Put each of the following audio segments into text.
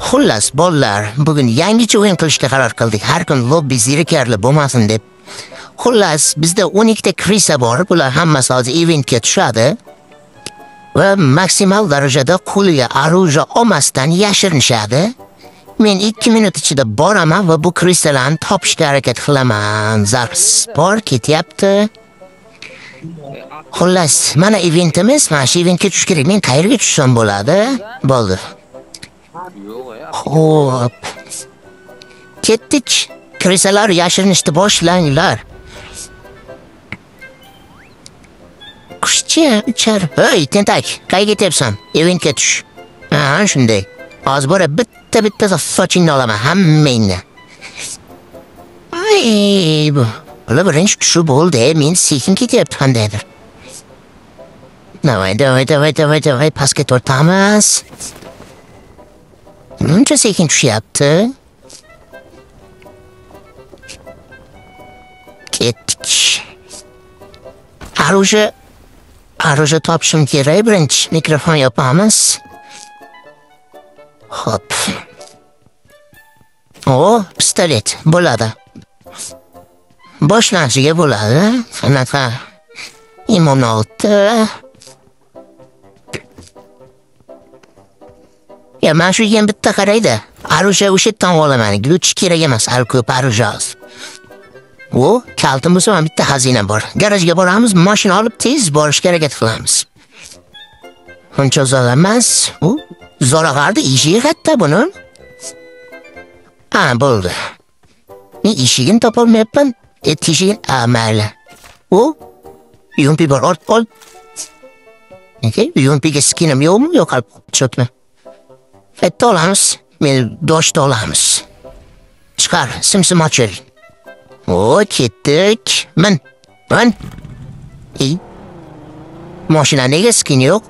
Xullas, bolalar, bugun yangicha o'yin qilishga qaror qildik. Har kun lobbi zerikarli bo'lmasin deb. Xullas, bizda 12 ta krisa bor. Bular hammasi hozir eventga tushadi. Va maksimal darajada qo'liga oruja olmasdan yashirinishadi. Men 2 minut ichida boraman va bu krisalarni topishga harakat qilaman. Zarf bor ketyapti. Xullas, mana eventimiz, mana shu eventga tush kerak. Men qayerga tushsam bo'ladi? Bo'ldi. Xo'p. Ketdik. Krisalar yashirinishni boshlanglar. Qushchi, uchar. Hey, tentak, qayerga ketyapsan? Eventga tush. Ha, shunday. Hozir bora bitta sochingni olaman, hammangni. Ay, bu. Ola birinchi tushu bo'ldi, men sekin ketyapti qandaydir. Davay, pastga tortamiz. Muncha sekin tushyapti. Ketdik. Aruja topishim kerak, birinchi mikrofon yopamiz. Hop. O, pistolet bo'ladi. Boshlanishiga bo'ladi. Qanaqa imomolti. Ya, mana shu ham bitta qaraydi. Aruja o'sha yerdan olaman. Gluch kerak emas, ko'p aruja. O, kaltimiz ham bitta xazina bor. Garajga boramiz, mashina olib tez borishga harakat qilamiz. Uncha zo'r emas. U zo'rag'ardi, eshigi katta buni. Ha, bo'ldi. Men eshigini topolmayapman. Eshigini, mayli. U yumpi bor, ol. Nega? Yumpiga skinim yo'qmi? Yo'q, cho'tma. Bitta olamiz, men doshni olamiz. Chiqar, simsim ochil. O, ketdik. Min. Mashina nega skin yo'q?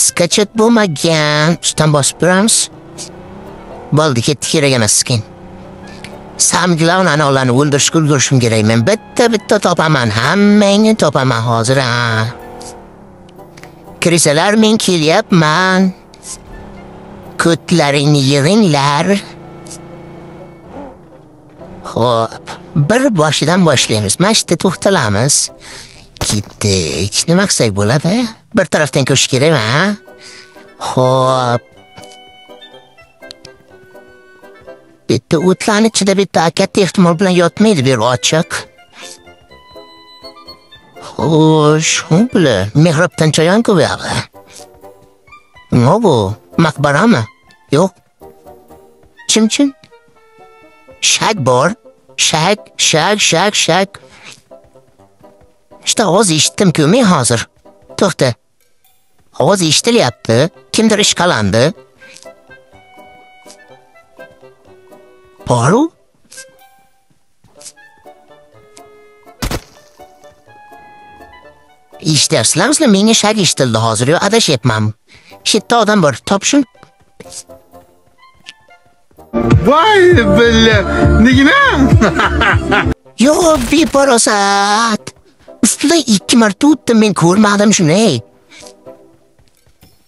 Skachet bo'lmagan. Ustidan bosib turamiz. Bo'ldi, ketdi, kerak emas skin. Samglar ularni o'ldirishga ulgurishim kerak. Men bitta topaman. Hammangni topaman hozir. Krisalar, men kelyapman. Ko'tlaringni yig'inglar. Xo'p, bir boshidan boshlaymiz. Mashta to'xtalamiz. Ketdik. Nima qilsak bo'ladi? Bir tarafdan ko'rish kerak, ha? Xo'p. Bitta o'tlarni ichida bitta katta ehtimol bilan yotmaydi, bir ochiq. Xo'sh, bilan mehrobdan chayon ko'yadi. Nima bu? Maqbarami? Yo'q. Chim. Shak bor. Shak. İşte ovoz eshitdim-ku men hozir. To'xta. Ovoz eshitilyapti. Kimdir ishqalandi. Boru? Eshitarsizlarmi? Menga shak eshitildi hozir. Yo, adashyapman. Shu yerda odam bor. Topishim. Voy billa, nigina? Yo, beparosat. Ustida 2 marta o'tdim, men ko'rmadim shuni.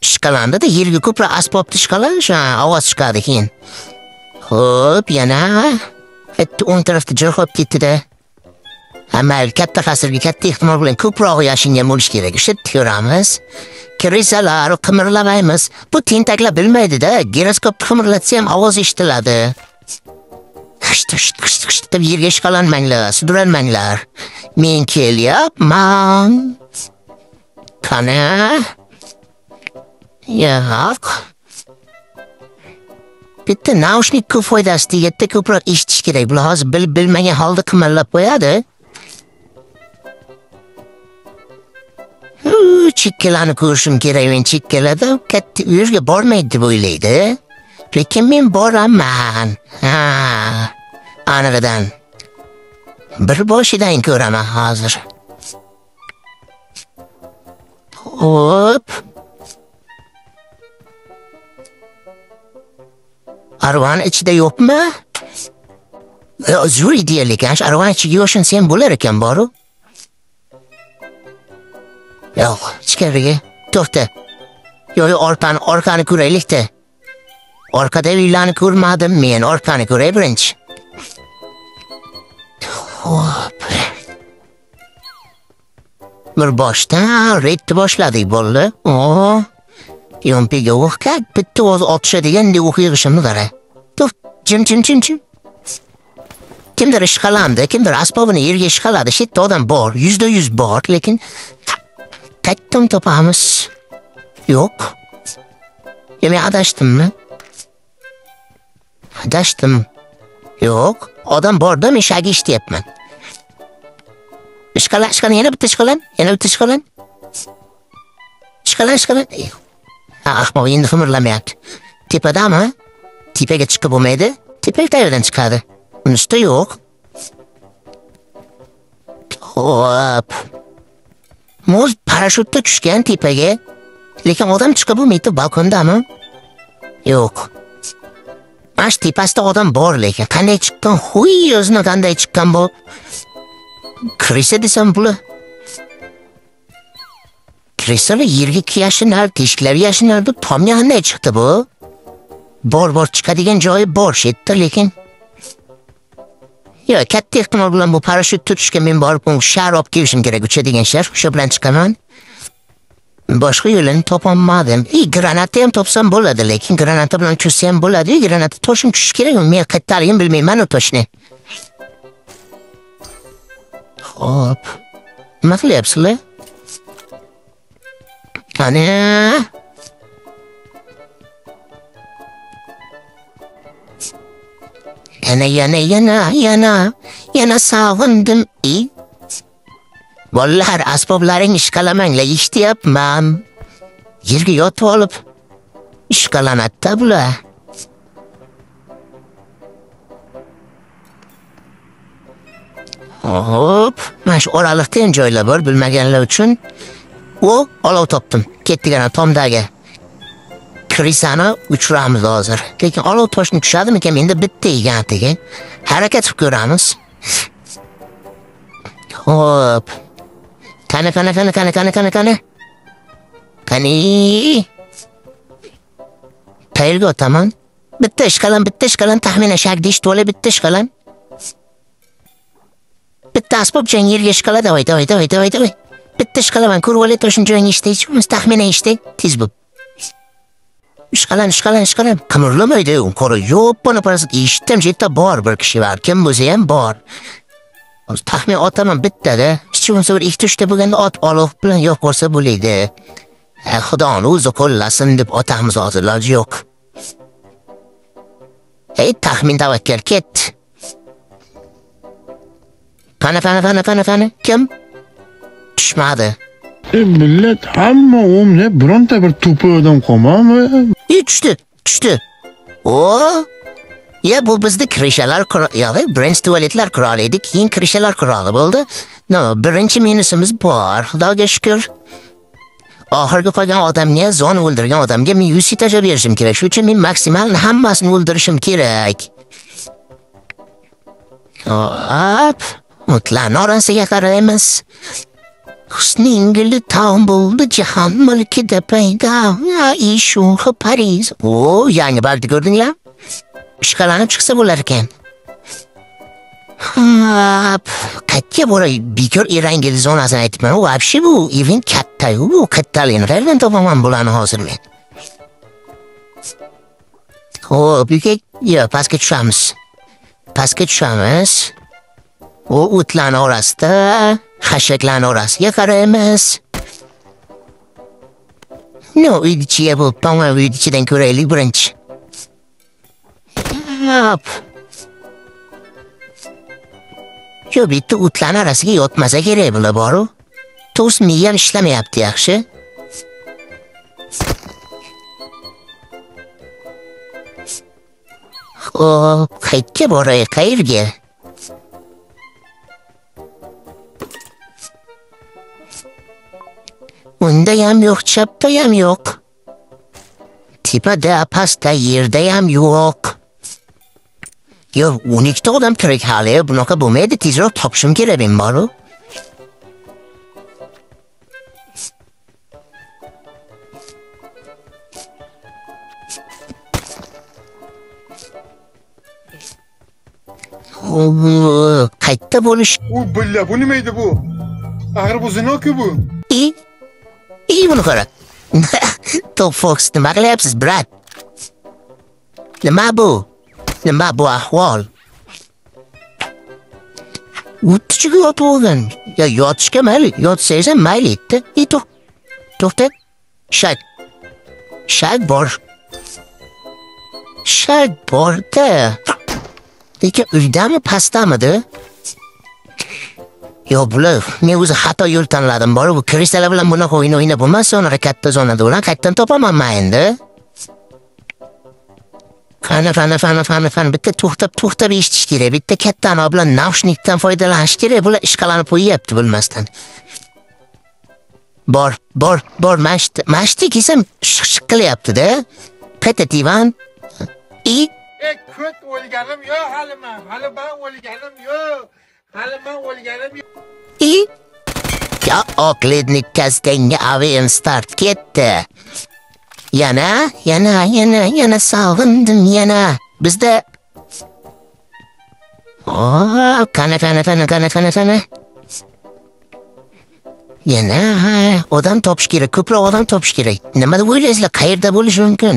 Ishqalandi-da, yerga ko'proq asbobni ishqalash, ovoz chiqadi keyin. Xo'p, yana bitta o'ng tarafda joy qolib ketdi-da. Amal katta qasrga katta ehtimol bilan ko'proq yashingan bo'lish kerak. O'sha ko'ramiz. Krisalar qimirlamaymiz. Bu tentaklar bilmaydi-da. Giroskopni qimirlatsa ham ovoz eshitiladi. Qisht deb yerga ishqalanmanglar, sudralmanglar. Men kelyapman. Qani? Yo'q. Bitta naushnikka foydasi tegadi, ko'proq eshitish kerak. Bular hozir bilmagan holda qimirlab qo'yadi. Chekkalarni ko'rishim kerak, men chekkalarda katta uyga bormaydi deb o'ylaydi. Lekin men boraman. Anig'idan. Bir boshidan ko'raman hozir. Hop. Arvan ichida yo'qmi? Zo'r deylik, arvan ichiga yoshinsam bo'lar ekan, boru. Yo'q, ichkariga. To'xta. Yo orqani ko'raylik-da. Orqada uylarni ko'rmadim men, orqani ko'ray birinchi. Hop. Bir boshdan retni boshladik bo'ldi. Yompiga o'qak bitta o'z otishadigan o'qiyishimni qara. To'p, jim. Kimdir ishqalandi, kimdir asbobini yerga ishqaladi. Shetda odam bor, 100% bor, lekin qayerdan topamiz? Yo'q. Men adashdimmi? Adashdim. Yo'q, odam borda men shaga ishlayapman. Ishqalan, yana bitta ishqalan. Ishqalan. Ahmoq endi qimirlamayapti. Tepadami? Tepaga chiqib bo'lmaydi. Tepaga tayyordan chiqadi. Unista yo'q. Hop. Mo'z parashyutda tushgan tepaga. Lekin odam chiqib bo'lmaydi balkondami? Yo'q. Ash tepasida odam bor lekin qanday chiqqan? Huy, o'zini qanday chiqqan bu? Kirisa desam bula. Kirisa yerga yashinar, teshiklarga yashinar, tomga qanday chiqdi bu? Bor chiqadigan joyi bor shetda lekin. Yo, katta ehtimol bilan bu parashyut tutishga men borib shar olib kelishim kerak, uchadigan shar, o'sha bilan chiqaman. Boshqa yo'lini topolmadim. Granata ham topsam bo'ladi, lekin granata bilan tushsa ham bo'ladi. Granata toshim tushish kerak, men qayerdaligini bilmayman u toshni. Hop. Nima qilyapsizlar? Ana. Yana sog'indim. Bolalar, asboblaring ishqalamanglar, ishlayapman. Yerga yotib olib ishqalanadi bular. Hop, mana shu oraliqda ham joylar bor bilmaganlar uchun. Olov topdim. Ketdigana tomdagi krisani uchramiz hozir. Lekin olov toshni tushadimikan, endi bitta egantiga. Harakat qilib ko'ramiz. Hop. Qani. Tayyorga o'taman. Bitta ishqalan, taxminan shakdi ishto'la bitta ishqalan. Bitta asbob joying yerga ishqaladi, voy. Bitta ishqalaman, ko'rib olay toshni joying ishtaychi, taxminan ishtay, tez bo'l. Ishqalan. Qimirlamaydi, qora yo'ppana parasat eshitdim, jetda bor bir kishi bor, kim bo'lsa ham bor. Taxmin otaman bittada. Hech bo'lmasa bir 2-3 ta bo'lganda ot olov bilan yo'q bo'lsa bo'ladi. Xudoni o'zi qo'llasin deb otamiz hozir iloji yo'q. Taxmin tavakkal ketdi. Qani. Kim? Tushmadi. Millat hamma o'mlab bironta bir to'pi odam qolmami? Tushdi. Ya bu bizda krishalar birinchi tualetlar quroli edi, keyin krishalar quroli bo'ldi. Birinchi minusimiz bor, Xudoga shukr. Oxirgi qolgan odamga, zon o'ldirgan odamga men 100 etaj berishim kerak. Shuning uchun men maksimal hammasini o'ldirishim kerak. Hop, mutlarni orasiga qaraymiz. Husningli taom bo'ldi jahon mulkida paydo. Ishuh Paris. Yangi bag'ni ko'rdinglar? Ishqalanib chiqsa bo'lar ekan. Qayerga boray? Bekor Erangiz zonasini aytibman. Vobshe bu event katta-yu, bu kattaligini qayerdan topaman bularni hozir men? Hop, pastga tushamiz. O'tlarning orasida, xashaklarning orasiga qaraymiz. Uyni ichiga bu tomon uyni ichidan ko'raylik birinchi. Hop. Bitta o'tlarning arasiga yotmasa kerak bular bor-u. To's miyam ishlamayapti yaxshi. Hop, qayerga boray, qayerga? Unda ham yo'q, chapda ham yo'q. Tepada, pastda, yerda ham yo'q. 12 ta odam tirik hali, bunaqa bo'lmaydi, tezroq topishim kerak men bor-u. Qayerda bo'lish? U billa, bu nima edi bu? Axir bu zino-ku bu. Buni qara. Top Fox, nima qilyapsiz, brat? Nima bu ahvol? O'tchiga yotib olgan. Ya yotishga mayli, yotsangiz ham mayli etdi. To'xta. Shag bor. Shag borda. Lekin uydami, pastdamidi? Yo, bular, men o'zi xato yo'l tanladim. Bor, bu kristalar bilan bunaqa o'yin o'ynab bo'lmas, sonra katta zonada ular qayerdan topaman endi. Fana, bitta to'xtab eshitish kerak. Bitta katta ana bilan naushnikdan foydalanish kerak. Bular ishqalanib qo'yyapti bilmasdan. Bor, mashti kesam shiq qilyapti-da. Qayta divan. Ko't o'lganim yo'q hali men. Hali men o'lganim yo'q. Ya oklednik kasdanga avian start ketdi. Yana sog'indim yana. Bizda qana. Yana odam topish kerak, ko'proq odam topish kerak. Nima deb o'ylaysizlar? Qayerda bo'lish mumkin?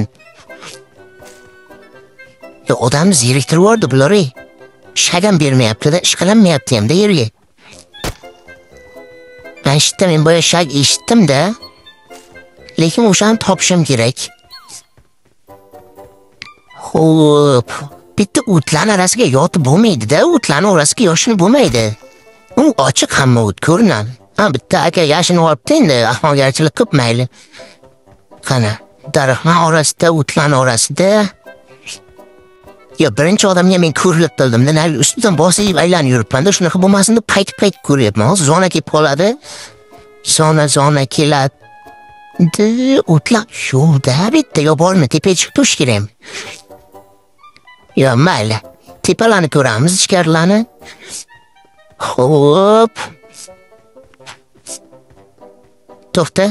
Ya odamni zeriktirib yubordi bular. Shagam bermayapti-da, ishqalanmayapti ham-da yerga. Men boya shag eshitdim-da. Lekin o'shani topishim kerak. Xo'p, bitta o'tlar arasiga yotib bo'lmaydi-da, o'tlarning orasiga yoshini bo'lmaydi. U ochiq hamma o't ko'rinadi. Bitta aka yashini olibdi endi, ahmoqgarchilik qilib mayli. Qana, daraxtlar orasida, o'tlarning orasida. Ya birinchi odamga men ko'rilib qildim-da, nari ustidan bosib aylanib yuribman-da, shunaqa bo'lmasin deb qaytib ko'ryapman. Hozir zona kelib qoladi. Zona keladi. O'tlar shuda bitta yo bormi, tepaga chiqib turish kerak. Yo mayli, tepalarni ko'ramiz, ichkarilarni. Xo'p. To'xta.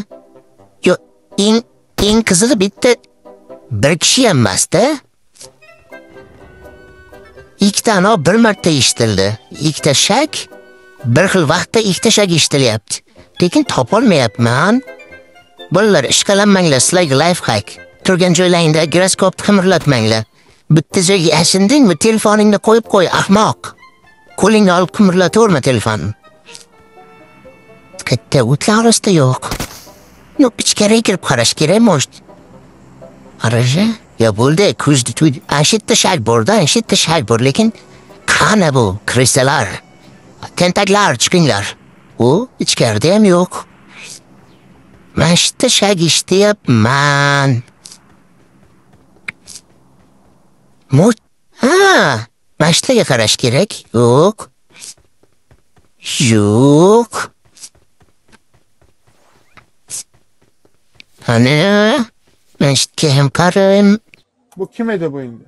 Yo, eng qizig'i bitta bir kishi ham emas-da. Ikkita ano bir marta eshitildi. Ikkita shak bir xil vaqtda ikkita shak eshitilyapti. Lekin topolmayapman. Bolalar, ishqalanmanglar, sizlarga life hack. Turgan joylaringda giroskopni qimirlatmanglar. Bitta joyga yashindingmi, telefoningni qo'yib qo'y, ahmoq. Qo'lingni olib qimirlataverma telefonni. Katta o'tlar orasida yo'q. Yo'q, ichkariga kirib qarash kerak, most. Qarashi? Ya bo'ldi, ko'zdi tuydi. Ashitda shag borda, lekin qana bu kristalar? Tentaklar, chiqinglar. U ichkarida ham yo'q. Mashta shag eshityapman. Mashtaga qarash kerak. Yo'q. Ana, mashtga ham qarayim. Bu kim edi bu endi?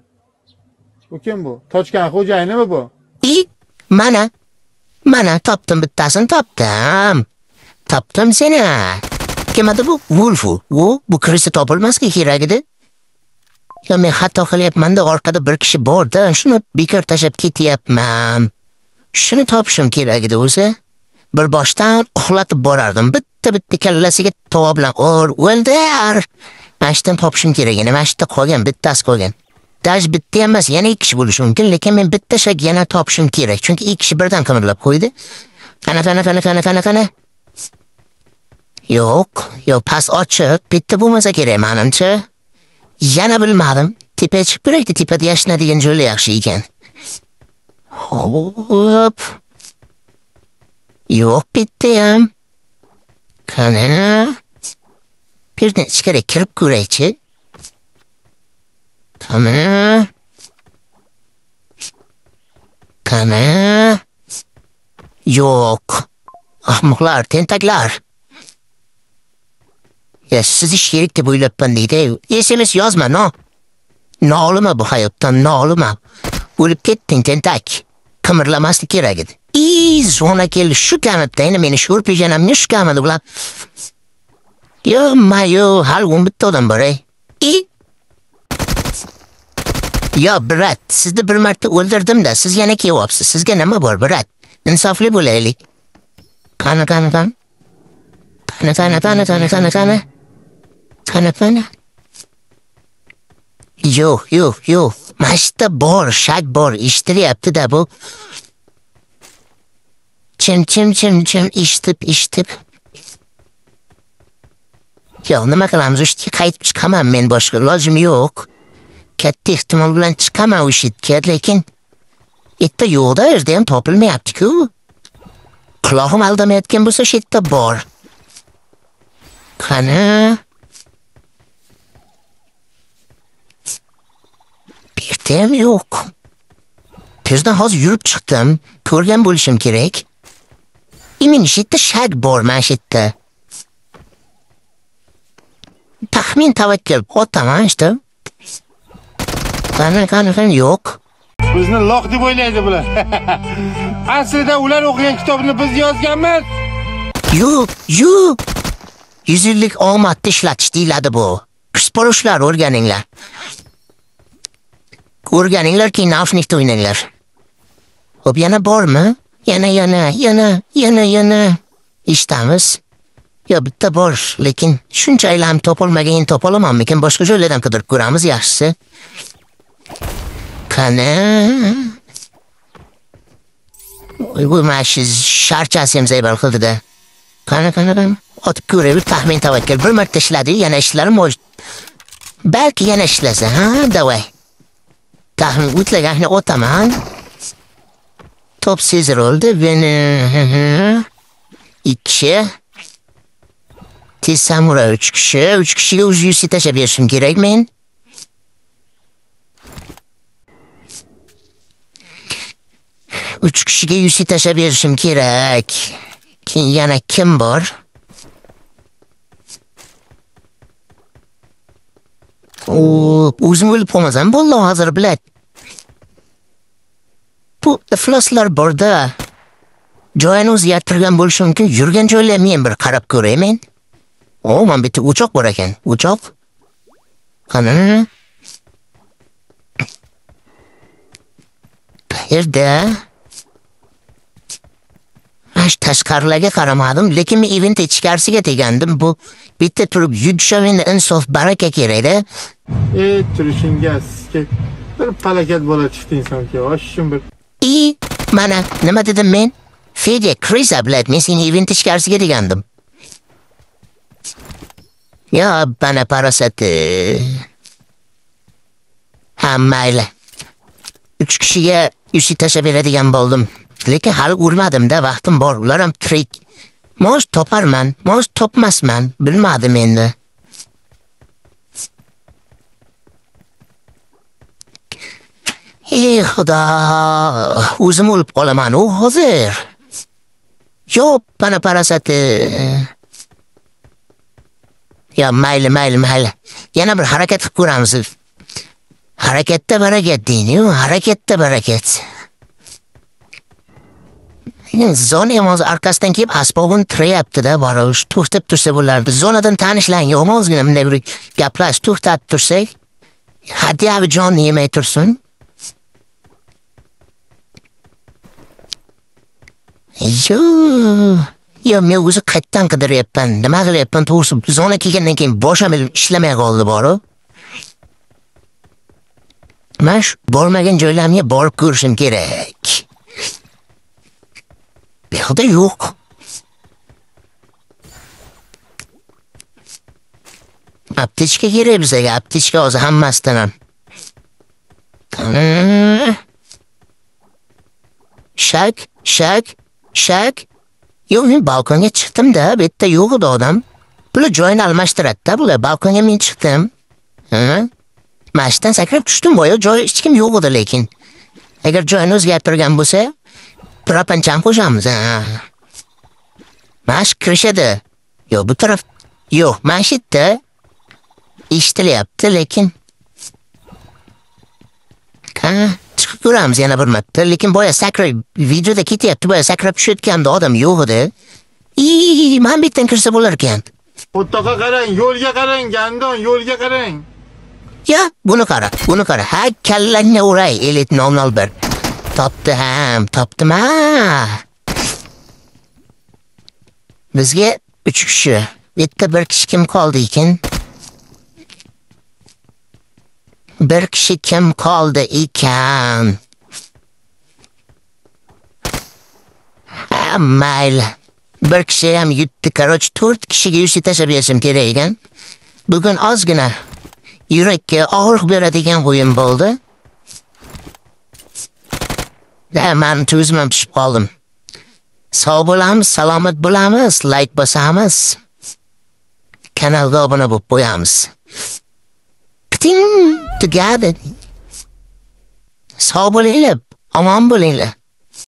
Bu kim bu? Tochgan xo'jayinimi bu? Mana topdim, bittasini topdim. Topdim seni. Kim edi bu? Wolfu. Bu krista topilmasga kerak edi. Ya men xato qilyapman-da, orqada bir kishi bor-da, shuni bekor tashlab ketyapman. Shuni topishim kerak edi o'zi. Bir boshdan uxlatib borardim. Bitta kallasiga tova bilan o'ldir. Mashdan topishim kerak edi. Mashda qolgan, bittasi qolgan. Daj bitta emas, yana ikki kishi bo'lishi mumkin, lekin men bitta shak yana topishim kerak, chunki ikki kishi birdan qimirlab qo'ydi. Qana. Yo'q, pas ochiq, bitta bo'lmasa kerak menimcha. Yana bilmadim. Tepaga chiqib kerakdi, tepada yashnadigan joylar yaxshi ekan. Xo'p. Yo'q, bitta ham. Qana. Birdan ichkariga kirib ko'raychi. Qana. Yo'q. Ahmoqlar, tentaklar. Ya siz ish kerak deb o'ylabman deydi. SMS yozma, nolima bu hayotdan, nolima. O'lib ketding, tentak. Qimirlamaslik kerak edi. Zona keldi, shu kamitda, endi meni sho'r pijanamni shu kamida bular. Yo, hali 11 odam bor, Yo brat, sizni bir marta o'ldirdim-da, siz yana kelyapsiz. Sizga nima bor, brat? Insofli bo'laylik. Qani. Qani. Yo'q. Mashta bor, shak bor, eshitilyapti-da bu. Chim, eshitib. Yo, nima qilamiz? O'shga qaytib chiqaman men, boshqa ilojim yo'q. Katta ehtimol bilan chiqaman o'shga, lekin yerda yo'q-da, yerda ham topilmayapti-ku. Quloqim aldamayotgan bo'lsa, shu yerda bor. Qani? Bu yerda ham yo'q. Tezdan hozir yurib chiqdim, ko'rgan bo'lishim kerak. Imin shu yerda shak bor, mana shu yerda. Taxmin tavakkal otaman işte. Qani yo'q. Bizni loq deb o'ylaydi bular. Aslida ular o'qigan kitobni biz yozganmiz. Yo'q. 100 yillik omadni ishlatish deyiladi bu. Sportchilar o'rganinglar. Keyin nafnikda o'ynanglar. Xo'p, yana bormi? Yana. Eshitamiz. Yo, bitta bor, lekin shuncha aylam topolmagan topolamanmikin, boshqa joylardan qidirib ko'ramiz yaxshisi. Qani? Bu mashi sharchasi ham zaybal qildi-da. Qani. Otib ko'raylik, taxmin tavakkal. Bir marta ishladi, yana ishlarim balki yana ishlasa, ha, davay. Taxmin o'tlagani o'taman. Top sezir oldi, beni 2 Tez samuray 3 kishiga o'z yusi tashlab berishim kerak men. Uch kishiga yusi tashlab berishim kerak. Keyin yana kim bor? O'zim o'lib qolmasam bo'ldi hozir bilad. Bu ifloslar borda. Joyini o'zgartirgan bo'lishi mumkin. Yurgan joylarga men bir qarab ko'rayman. Mana bitta o'choq bor ekan. O'choq. Qani? Qayerda? Tashqarilarga qaramadim, lekin men event ichkarisiga tegandim. Bu bitta turib yudshavenda insof baraka kerak-da. Turishingiz bir falokat bo'la chiqdi insonga. Oshishim bir. Mana nima dedim men? Fedya Krisa bilad, men seni event ichkarisiga tegandim. Ya bana parasati. Ha, mayli. 3 kishiga yusi tashlab beradigan bo'ldim. Lekin hali urmadim-da, vaqtim bor. Ular ham tirik. Mosh toparman, mosh topmasman, bilmadim endi. Ey xudo, o'zim o'lib qolaman u hozir. Yo'q, bana parasati. Ya mayli. Yana bir harakat qilib ko'ramiz. Harakatda barakat deyni-ku, harakatda barakat. Zona hozir arkasidan kelib asbobini tirayapti-da, borish to'xtab tursa bo'lardi. Zonadan tanishlang, yo'qmi ozgina bunday bir gaplash, to'xtatib tursak. Hadya jonni yemay tursin. Yo, men o'zi qaytdan qidiryapman. Nima qilyapman to'g'risi? Zona kelgandan keyin boshim ishlamay qoldi bor-ku. Mash bormagan joylarga borib ko'rishim kerak. Bu yerda yo'q. Aptechka kerak bizga, aptechka hozir hammasidan ham. Shak. Yo'q, men balkonga chiqdim-da, bu yerda yo'q edi odam. Bular joyini almashtiradi-da, bular balkonga men chiqdim. Mashdan sakrab tushdim, boya joy hech kim yo'q edi lekin. Agar joyini o'zgartirgan bo'lsa, propancham qo'shamiz. Mash kirishadi. Yo'q, bu taraf yo'q, mash yerda eshitilyapti lekin. Chiqib ko'ramiz yana bir marta, lekin boya sakrab videoda ketyapti, boya sakrab tushayotganda odam yo'q edi. Men bu yerdan kirsa bo'lar ekan. O'toqqa qarang, yo'lga qarang, gandon, yo'lga qarang. Ya buni qara. Ha, kallangga uray, elit nominal bir. Topdim ha. Bizga 3 kishi. Bitta bir kishi kim qoldi ekan? Bir kishi kim qoldi ekan? Ha, mayli. Bir kishi ham yutdi. Короче, 4 kishiga yuzta tashlab berishim kerak ekan. Bugun ozgina yurakka og'riq beradigan o'yin bo'ldi. Men tuzman pishib qoldim. Sog' bo'lamiz, salomat bo'lamiz, like bosamiz. Kanalga obuna bo'lib qo'yamiz. Ting together. Sog' bo'linglar, omon bo'linglar.